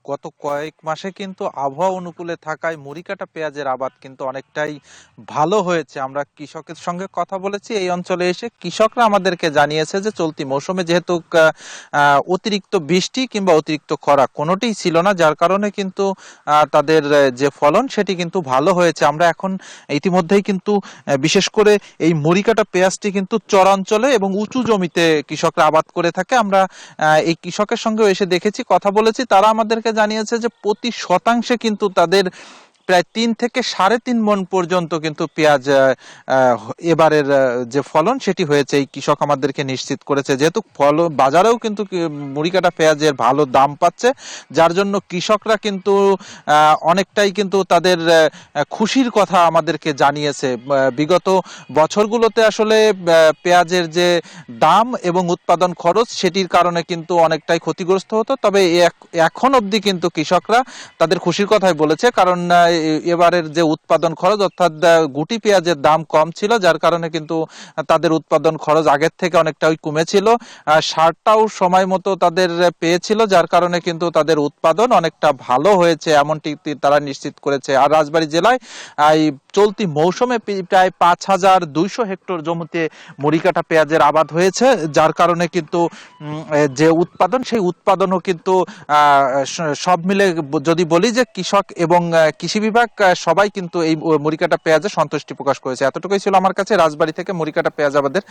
গত কয়েক মাসে কিন্তু আবহাওয়া অনুকূলে থাকায় মুড়িকাটা পেঁয়াজের আবাদ কিন্তু অনেকটাই ভালো হয়েছে। আমরা কৃষকের সঙ্গে কথা বলেছি এই অঞ্চলে এসে, কৃষকরা আমাদেরকে জানিয়েছে যে চলতি মৌসুমে যেহেতু অতিরিক্ত বৃষ্টি কিংবা অতিরিক্ত খরা কোনোটিই ছিল না, যার কারণে কিন্তু তাদের যে ফলন সেটি কিন্তু ভালো হয়েছে। আমরা এখন ইতিমধ্যেই কিন্তু বিশেষ করে এই মুড়িকাটা পেঁয়াজটি কিন্তু চরাঞ্চলে এবং উঁচু জমিতে কৃষকরা আবাদ করে থাকে। আমরা এই কৃষকের সঙ্গে এসে দেখেছি, কথা বলেছি, তারা আমাদেরকে জানিয়েছে যে প্রতি শতাংশে কিন্তু তাদের প্রায় ৩ থেকে ৩.৫ মণ পর্যন্ত কিন্তু পেঁয়াজ এবারের যে ফলন সেটি হয়েছে। এই কৃষক আমাদেরকে নিশ্চিত করেছে, যেহেতু বাজারেও কিন্তু মুড়িকাটা পেঁয়াজের ভালো দাম পাচ্ছে, যার জন্য কৃষকরা কিন্তু অনেকটাই কিন্তু তাদের খুশির কথা আমাদেরকে জানিয়েছে। বিগত বছরগুলোতে আসলে পেঁয়াজের যে দাম এবং উৎপাদন খরচ সেটির কারণে কিন্তু অনেকটাই ক্ষতিগ্রস্ত হতো, তবে এখন অবধি কিন্তু কৃষকরা তাদের খুশির কথাই বলেছে, কারণ এবারের যে উৎপাদন খরচ অর্থাৎ গুটি পেঁয়াজের দাম কম ছিল, যার কারণে কিন্তু তাদের উৎপাদন খরচ আগের থেকে অনেকটাই কমেছিল। সারটাও সময় মতো তাদের পেয়েছিল, যার কারণে কিন্তু তাদের উৎপাদন অনেকটা ভালো হয়েছে, এমনটি তারা নিশ্চিত করেছে। আর রাজবাড়ী জেলায় এই চলতি মৌসুমে প্রায় ৫,২০০ হেক্টর জমিতে মুড়িকাটা পেঁয়াজের আবাদ হয়েছে, যার কারণে কিন্তু যে উৎপাদন সেই উৎপাদনও কিন্তু সব মিলে যদি বলি যে কৃষক এবং কৃষি বিভাগ সবাই কিন্তু এই মুড়িকাটা পেঁয়াজে সন্তুষ্টি প্রকাশ করেছে। এতটুকুই ছিল আমার কাছে রাজবাড়ী থেকে মুড়িকাটা পেঁয়াজ আবাদের।